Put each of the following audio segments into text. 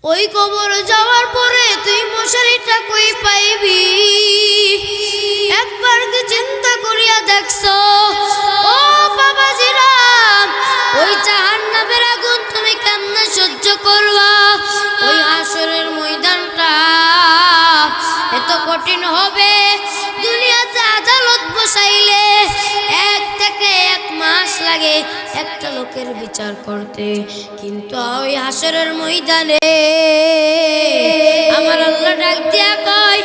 ওই কবর যাওয়ার পরে তুই মশারিটা কই পাইবি? একবার কি চিন্তা করিয়া দেখছো ও বাবাজিরা? ওই জাহান্নামের আগুন তুমি কেমনে সহ্য করবা? ওই হাসরের ময়দানটা এত কঠিন হবে। দুনিয়াতে আদালত বসাইলে 1 থেকে 1 মাস লাগে একটা লোকের বিচার করতে, কিন্তু ওই হাসরের ময়দানে আমার আল্লাহ ডাক দিয়া কয়,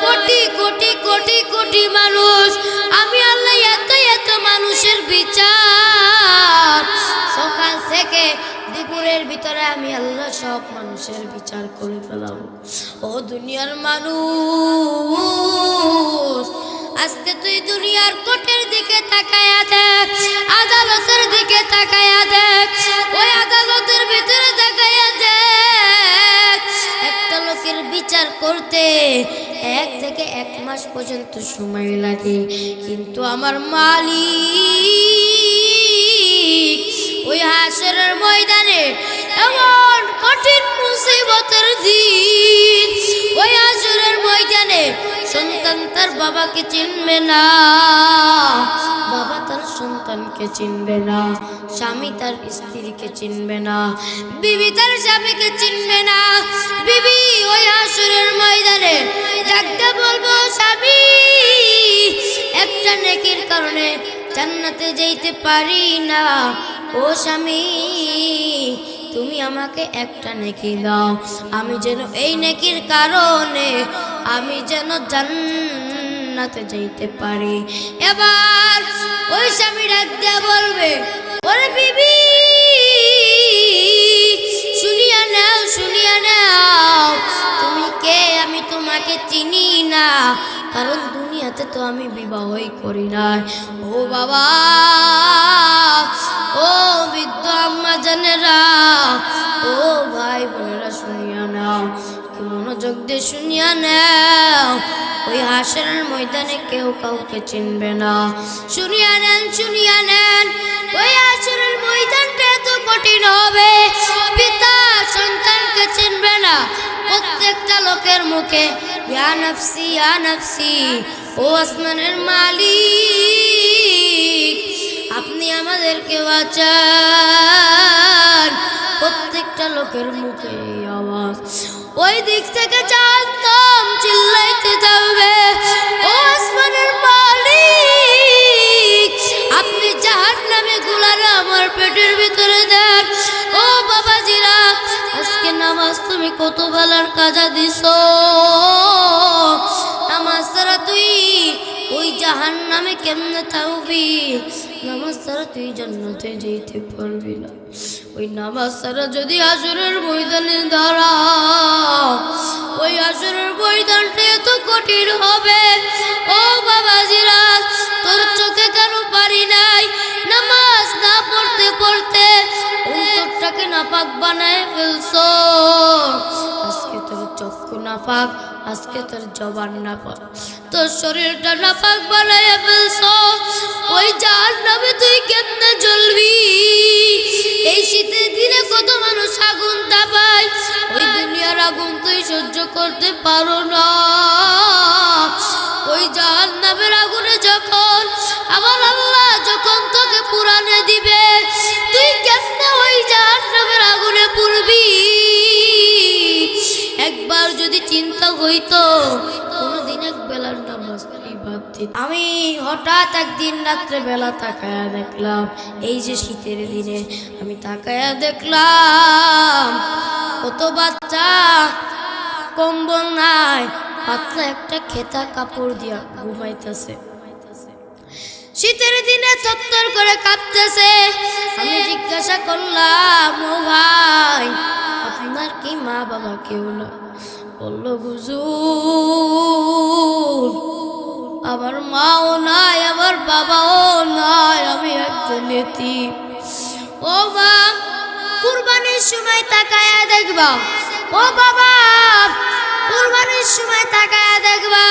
কোটি কোটি কোটি কোটি মানুষ, আমি আল্লাহ এত এত মানুষের বিচার সকাল থেকে দুপুরের ভিতরে আমি আল্লাহ সব মানুষের বিচার করে ফেলাবো। ও দুনিয়ার মানুষ, আজকে তুই দুনিয়ার কোর্টের দিকে তাকায়া দেখ, আদালতের দিকে তাকায়া দেখ, ওই আদালতের ভিতরে তাকায়া দেখ, একটা লোকের বিচার করতে 1 থেকে 1 মাস পর্যন্ত সময় লাগে, কিন্তু আমার মালিক ওই হাসরের ময়দানে এমন কঠিন মুসিবতের দিন, ওই হাসরের ময়দানে সন্তান তার বাবাকে চিনবে না, বাবা তার সন্তানকে চিনবে না, স্বামী তার স্ত্রীকে চিনবে না, বিবি তার স্বামীকে চিনবে না। বিবি ওই হাসরের ময়দানে ডাকতে বলবো, স্বামী একটা নেকির কারণে জান্নাতে যেতে পারি না, ও স্বামী তুমি আমাকে একটা নেকি দাও, আমি যেন এই নেকির কারণে আমি যেন জান্নাতে যেতে পারি। এবার ওই স্বামী ডাক দিয়ে বলবে, ওরে বিবি শুনিয়া নাও, শুনিয়া নাও, তুমি কে? আমি তোমাকে চিনি না, কারণ দুনিয়াতে তো আমি বিবাহই করি না। ও বাবা, ও বৃদ্ধ আম্মা জানেরা, ও ভাই বোনেরা শুনিয়া নাও, মনোযোগ দিয়ে শুনিয়া নাও, ওই হাসরের ময়দানে কেউ কাউকে চিনবে না। শুনিয়া নেন, শুনিয়া নেন, ওই হাসরের ময়দানটা এত কঠিন হবে, পিতা সন্তানকে চিনবে না। প্রত্যেকটা লোকের মুখে ইয়া নফসি, ইয়া নফসি, ও আসমানের মালিক আপনি আমাদেরকে বাঁচান। প্রত্যেকটা লোকের মুখে আওয়াজ, ওই দিক থেকে জাহান্নাম চিল্লাইতে যাবে, ও আসমানের মালিক আপনি জাহান্নামে গুলারে আমার পেটের ভিতরে দেন। ও বাবাজিরা, আজকে নামাজ তুমি কত বেলার কাজা দিছো, নামাজ ছাড়া তুই ওই জাহান্নামে কেমনে থাকবি? নামাজ ছাড়া তুই জান্নাতে যেতে পারবি না। ওই নামাজ ছাড়া যদি হাসরের ময়দানে দাঁড়াও, ওই হাসরের ময়দানটা এত কঠিন হবে। ও বাবাজিরা, তোর চোখে কেন পারি নাই নামাজ না পড়তে পড়তে অন্তরটাকে নাপাক বানায় ফেলছো। আজকে তোর চক্ষু নাপাক, আজকে তোর জবান নাপাক, তোর শরীরটা নাপাক বানায় ফেলছো। ওই জাহান্নামে তুই কেমনে জ্বলবি? এই শীতের দিনে কত মানুষ আগুন তাপায়, ওই দুনিয়ার আগুন তুই সহ্য করতে পারো না। ওই জাহান্নামের আগুনে যখন আমার আল্লাহ যখন তোকে পুরানে দিবে, তুই কেমনে ওই জাহান্নামের আগুনে পুড়বি? একবার যদি চিন্তা হইতো কোনদিন এক বেলার নামাজ বাদ দিত। আমি হঠাৎ একদিন রাত্রে বেলা তাকায়া দেখলাম, এই যে শীতের দিনে আমি তাকায়া দেখলাম কত বাচ্চা কম্বল নাই, পাতলা একটা খেতা কাপড় দিয়া ঘুমাইতেছে, শীতের দিনে থরথর করে কাঁপতেছে। আমি জিজ্ঞাসা করলাম, ও ভাই আপনার কি মা বাবা কেউ না? বলল, হুজুর আমার মাও নাই, আমার বাবাও নাই, আমি একজন এতিম। ও মা, কুরবানির সময় তাকায়া দেখবা, ও বাবা কুরবানির সময় তাকায়া দেখবা,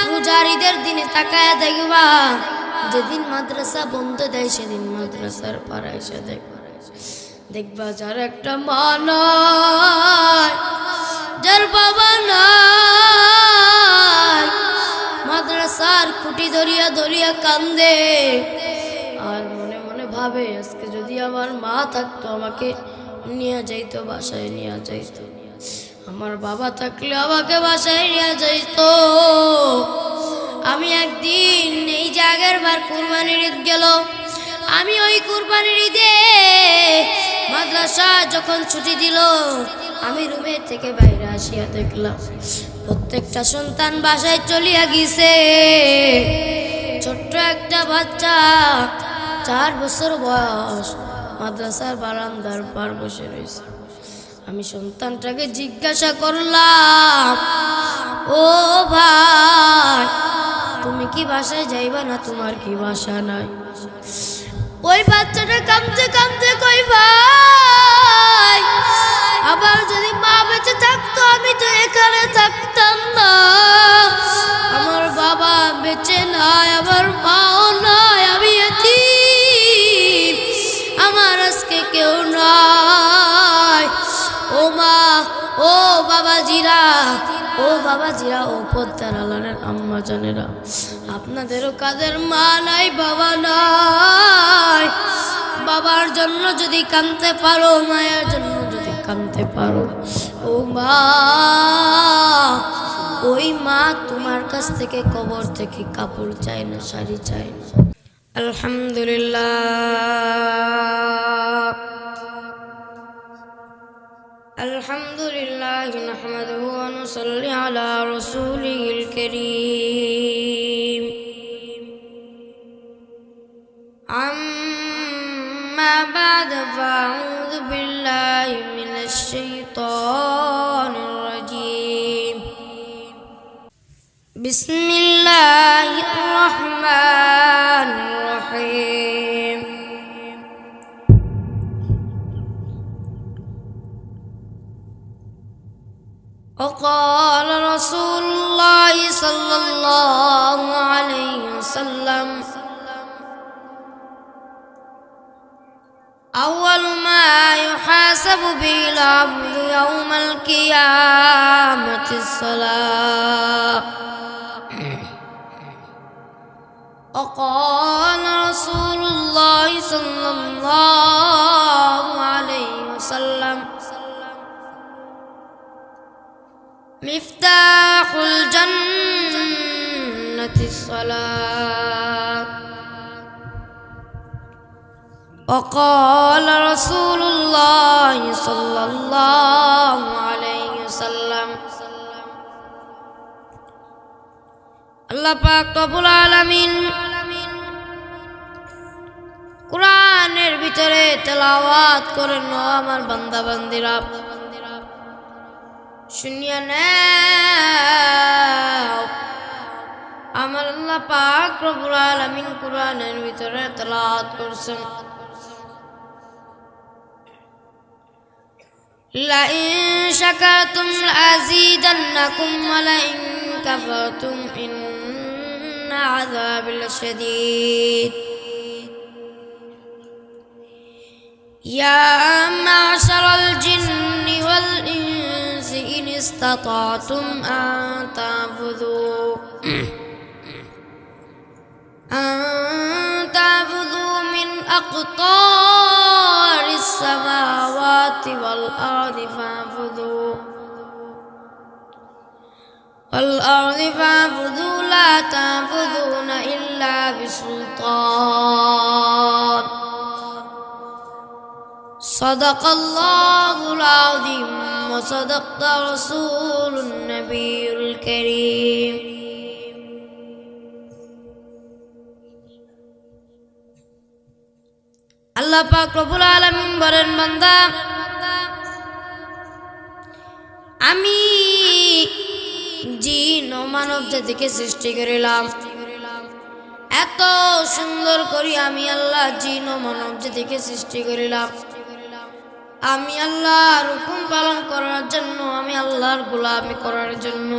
রোজার ঈদের দিনে তাকায়া দেখবা, যেদিন মাদ্রাসা বন্ধ দেয় সেদিন মাদ্রাসার পাড়ায় এসে দেখবা, দেখবা যার একটা মা নাই, ধরিয়া ধরিয়া কান্দে আর মনে মনে ভাবে আজকে যদি আমার মা থাকতো আমাকে নিয়ে যাইতো, বাসায় নিয়ে যাইতো, আমার বাবা থাকলে আমাকে বাসায় নিয়ে যাইতো। আমি একদিন এই যে আগের বার কুরবানির ঈদ গেল, আমি ওই কুরবানির ঈদে মাদ্রাসা যখন ছুটি দিল, আমি রুমে থেকে বাইরে আসিয়া দেখলাম প্রত্যেকটা সন্তান বাসায় চলিয়া গেছে। ছোট্ট একটা বাচ্চা 4 বছর বয়স মাদ্রাসার বারান্দার পার বসে রয়েছে। আমি সন্তানটাকে জিজ্ঞাসা করলাম, ও ভাই তুমি কি বাসায় যাইবা না, তোমার কি বাসা নাই? ওই বাচ্চাটা কাঁদতে কাঁদতে কই, ভাই আবার যদি মা বেঁচে থাকতো আমি তো এখানে থাকতাম না। আমার বাবা বেঁচে নাই, আমার মাও নাই, আমি এতিম, আমার আজকে কেউ নাই। ও মা, ও বাবাজিরা, ও বাবাজিরা, ও পদ্মার আলানের আম্মা জানেরা, আপনাদেরও কাদের মা নাই, বাবা নাই? বাবার জন্য যদি কাঁদতে পারো, মায়ের জন্য যদি কাঁদতে পারো, ও মা, ওই মা তোমার কাছ থেকে কবর থেকে কাপড় চায় না, শাড়ি চায় না। আলহামদুলিল্লাহ, আলহামদুলিল্লাহ নাহমাদুহু ওয়া নুসাল্লি আলা রাসূলিল কারীম। আম্মা বা'দ, ফাআউযু বিল্লাহি মিনাশ শাইতানির রাজীম। বিসমিল্লাহির রাহমানির রাহিম। وقال رسول الله صلى الله عليه وسلم أول ما يحاسب به العبد يوم القيامة الصلاة. وقال رسول الله صلى الله عليه وسلم مفتاح الجنة الصلاة. وقال رسول الله صلى الله عليه وسلم আল্লাহ পাক রব্বুল আলামিন কুরআনের ভিতরে তেলাওয়াত করেন, ও আমার বান্দা বান্দিরা শুনিয়া নাও। আমার আল্লাহ পাক রব্বুল আলামিন কুরআনের ভিতরে তেলাওয়াত করছেন, লা ইন শাকারতুম লাযীদান্নাকুম ওয়া লা ইন কাফারতুম ইন্না আযাবি লাশাদীদ। ইয়া মা'শারাল জিন্নি ওয়াল ইনসি ইন ইসতাতা'তুম আন তা'ফুযু মিন আقطارিস সামাওয়াতি ওয়াল আরদি ফা'ফুযু লা তা'ফুযুনা ইল্লা বিসুলতান। সাদাকাল্লাহুল আযীম ওয়া সাদাকা রাসূলুন নবিয়্যুল কারীম। আল্লাহ পাক রব্বুল আলামিন বলেন, বান্দা আমি জিন ও মানব জাতিকে সৃষ্টি করিলাম, এত সুন্দর করি আমি আল্লাহ জিন ও মানব জাতিকে সৃষ্টি করিলাম। আমি আল্লাহর হুকুম পালন করার জন্য, আমি আল্লাহর গোলামি করার জন্য।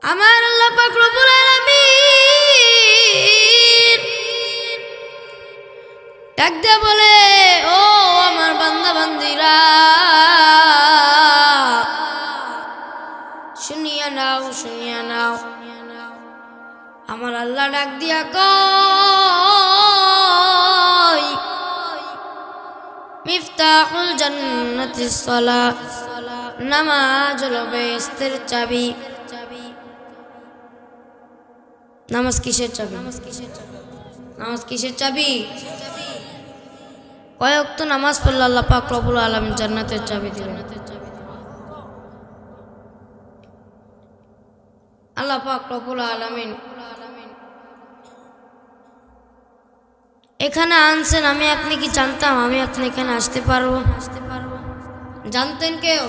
আমার আল্লাহ পাক রব্বুল আলামিন ডাক দিয়ে বলে, ও আমার বান্দা বান্দিরা শুনিয়া নাও, শুনিয়া নাও। আমার আল্লাহ ডাক দিয়া কয় মিফতাহুল জান্নাতিস সালাহ, নামাজ হলো বেহেশতের চাবি। নামাজ কিসের চাবি? নামাজ কিসের চাবি? কয় ওয়াক্ত নামাজ পড়লে আল্লাহ পাক রব্বুল আলামিন জান্নাতের চাবি দিবেন? আল্লাহ পাক রব্বুল আলামিন এখানে আনছেন। আমি আপনি কি জানতাম আমি আপনি এখানে আসতে পারবো? জানতেন কেউ?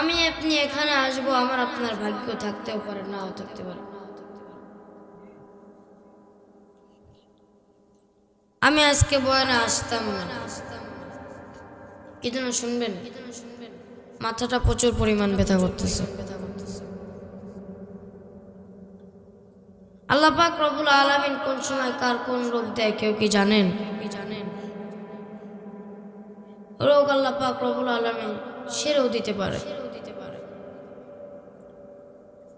আমি আপনি এখানে আসবো, আমার আপনার ভাগ্য থাকতেও পারে, নাও থাকতে পারে। আমি আজকে বয়ানে আসতাম না, কি যেন শুনবেন, মাথাটা প্রচুর পরিমাণ ব্যথা করতেছে। আল্লাহ পাক রব্বুল আলামিন কোন সময় কার কোন রোগ দেয় কেউ কি জানেন? রোগ আল্লাহ পাক রব্বুল আলামিন সেরেও দিতে পারে।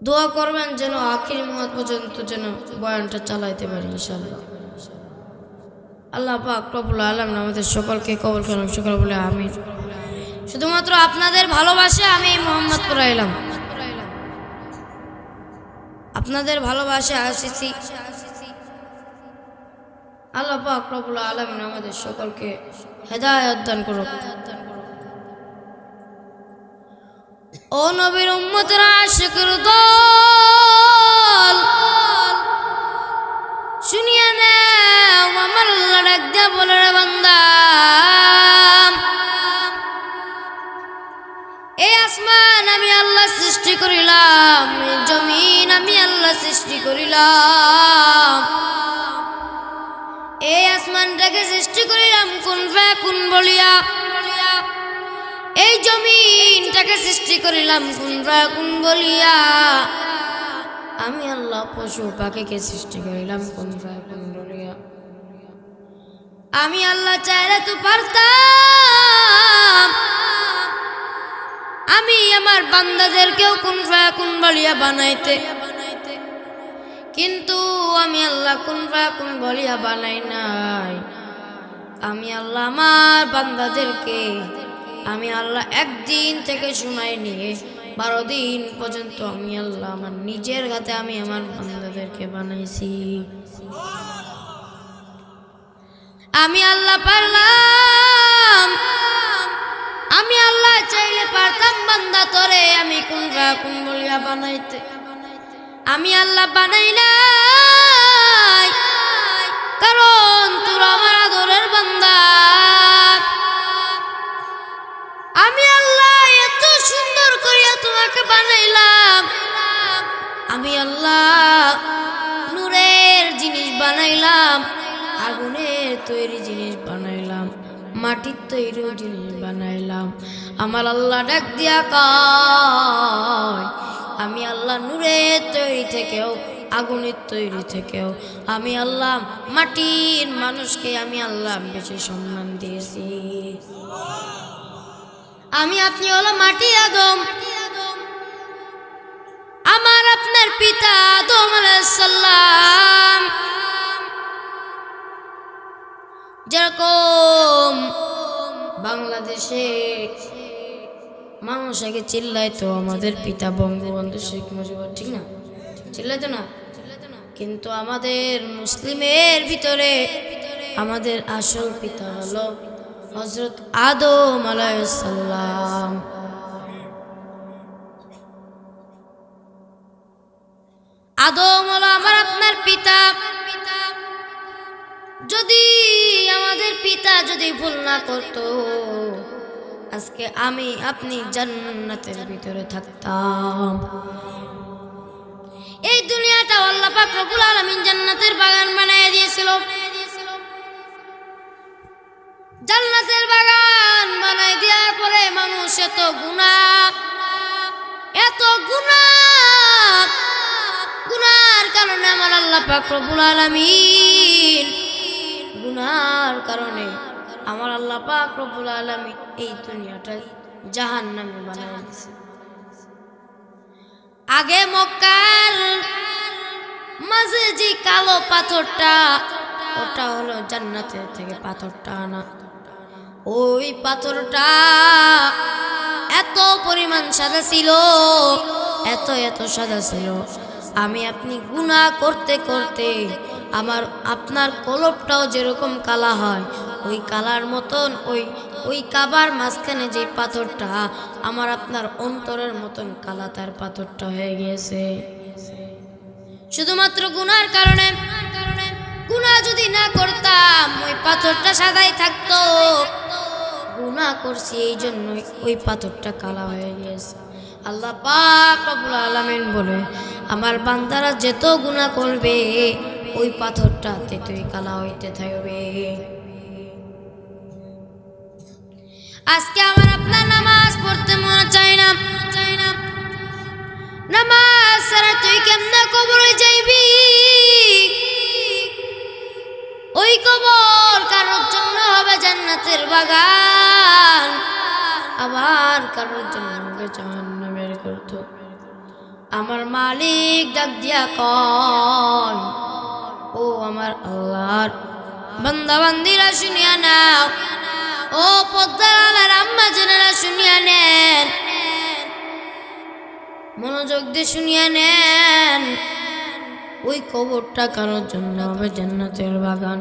দোয়া করবেন যেন আখির মুহূর্ত পর্যন্ত যেন বয়ানটা চালাইতে পারি ইনশাআল্লাহ। আল্লাহ পাক রব্বুল আলামিন আমাদের সকলকে কবুল করুন, সকল বলে আমিন। শুধুমাত্র আপনাদের ভালোবাসা আমি মোহাম্মদপুর এলাম, আপনাদের ভালোবাসা আসিছি। আল্লাহ পাক রব্বুল আলামিন আমাদের সকলকে হেদায়েত দান করুন। ও নবীর উম্মতরা, আশিকের দল, শুনিয়া নাও আমার আল্লাহ ডাক দিয়া বলে, রে বান্দা, এই আসমান আমি আল্লাহ সৃষ্টি করিলাম, এই জমিন আমি আল্লাহ সৃষ্টি করিলাম। এই আসমানটাকে সৃষ্টি করিলাম কুন ফায়াকুন বলিয়া, এই জমিনটাকে সৃষ্টি করিলাম কুন ফায়াকুন বলিয়া, আমি আল্লাহ পশু পাখিকে সৃষ্টি করিলাম কুন ফায়াকুন বলিয়া। আমি আল্লাহ চাইলে তো পারতাম আমি আমার বান্দাদেরকেও কুন ফায়াকুন বলিয়া বানাইতে, কিন্তু আমি আল্লাহ কুন ফায়াকুন বলিয়া বানাই নাই। আমি আল্লাহ আমার বান্দাদেরকে আমি আল্লাহ একদিন থেকে শুনাই নিয়ে 12 দিন পর্যন্ত আমি আল্লাহ আমার নিজের হাতে আমি আমার বান্দাদেরকে বানাইছি। আমি আল্লাহ পারলাম, আমি আল্লাহ চাইলে পারতাম বান্দা তোরে আমি কুন ফায়াকুন বলিয়া বানাইতে, আমি আল্লাহ বানাই নাই, কারণ তোরা আমার আদরের বান্দা। আমি আল্লাহ এত সুন্দর করিয়া তোমাকে বানাইলাম, আমি আল্লাহ নূরের জিনিস বানাইলাম, আগুনের তৈরি জিনিস বানাইলাম, মাটির তৈরি জিনিস বানাইলাম। আমার আল্লাহ ডাক দিয়া কয় আমি আল্লাহ নূরের তৈরি থেকেও আগুনের তৈরি থেকেও আমি আল্লাহ মাটির মানুষকে আমি আল্লাহ বেশি সম্মান দিয়েছি। আমি আপনি হলো মাটি আদম, আমার আপনার পিতা আদম আলাইহিস সালাম। যেরকম বাংলাদেশে মানুষ আগে চিল্লাইতো আমাদের পিতা বঙ্গবন্ধু শেখ মুজিবুর, ঠিক না? চিল্লাইতো না? কিন্তু আমাদের মুসলিমের ভিতরে আমাদের আসল পিতা হলো হযরত আদম আলাইহিস সালাম। আদম হলো আমার আপনার পিতা। যদি আমাদের পিতা যদি ভুল না করতো আজকে আমি আপনি জান্নাতের ভিতরে থাকতাম। এই দুনিয়াটা আল্লাহ পাক রব্বুল আলামিন জান্নাতের বাগান বানায় দিয়েছিল। জান্নাতের বাগান বানায় দেওয়ার পরে মানুষ এত গুনার কারণে আমার আল্লাহ পাক রব্বুল আলামিন গুনার কারণে আমার আল্লাহ পাক রব্বুল আলামিন এই দুনিয়াটা জাহান্নামে বানায় দিয়েছে। আগে মক্কার মাঝে যে কালো পাথরটা, ওটা হলো জান্নাতের থেকে পাথরটা আনা। ওই পাথরটা এত পরিমাণ সাদা ছিল, এত এত সাদা ছিল, আমি আপনি গুনাহ করতে করতে আপনার কলবটাও যেরকম কালা হয়, ওই কালার মতন ওই কাবার মাঝখানে যে পাথরটা, আমার আপনার অন্তরের মতন কালা তার পাথরটা হয়ে গিয়েছে। শুধুমাত্র গুনার কারণে। গুনাহ যদি না করতাম ওই পাথরটা সাদাই থাকতো, গুনাহ করছি এই জন্যই ওই পাথরটা কালা হয়ে গিয়েছে। আল্লাহ পাক রব্বুল আলামিন বলে, আমার বান্দারা যত গুনাহ করবে ওই পাথরটা ততই কালা হইতে থাকবে। আজকে আমার আপনার নামাজ পড়তে মন চায় না। নামাজ ছাড়া তুই কেমনে কবরে যাইবি? ওই কবর কারোর জন্য হবে জান্নাতের বাগান, আবার কারোর জন্য হবে জাহান্নামের গর্ত। আমার মালিক ডাক দিয়া কয়, ও আমার আল্লাহর বান্দা বান্দিরা শুনিয়া নাও, ও পদ্মার আলার আম্মা জানেরা শুনিয়া নেন, মনোযোগ দিয়ে শুনিয়া নেন। ওই কবরটা কারোর জন্য হবে জান্নাতের বাগান,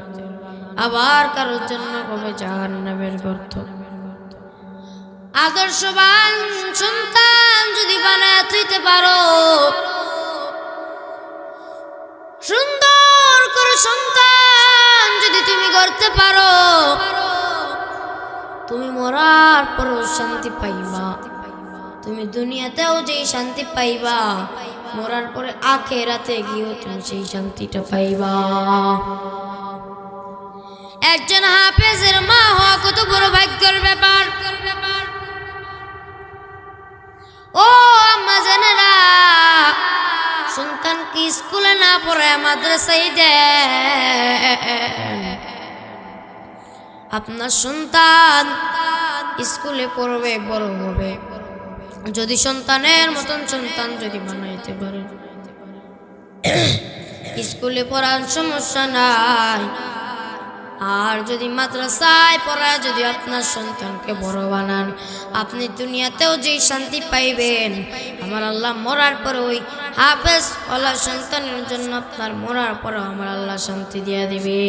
আবার কারোর জন্য হবে জাহান্নামের গর্ত। আদর্শবান সন্তান যদি বানায় তুইতে পারো, সুন্দর করে সন্তান যদি তুমি করতে পারো, তুমি মরার পরও শান্তি পাইবা। তুমি দুনিয়াতেও যেই শান্তি পাইবা, মরার পরে আখিরাতে গিয়েও তুমি সেই শান্তিটা পাইবা। একজন হাফেজের মা হওয়া কত বড় ভাগ্যের ব্যাপার। ও আম্মা জানেরা, সন্তানকে স্কুলে না পড়ায় মাদ্রাসায় দেন। আপনার সন্তান স্কুলে পড়বে, বড় হবে, যদি সন্তানের মতন সন্তান যদি বানাইতে পারেন, স্কুলে পড়ার সমস্যা নাই। আর যদি মাদ্রাসায় পড়ায় যদি আপনার সন্তানকে বড় বানান, আপনি দুনিয়াতেও যেই শান্তি পাইবেন, আমার আল্লাহ মরার পরে ওই হাফেজ ওয়ালা সন্তানের জন্য আপনার মরার পরে আমার আল্লাহ শান্তি দিয়ে দিবে।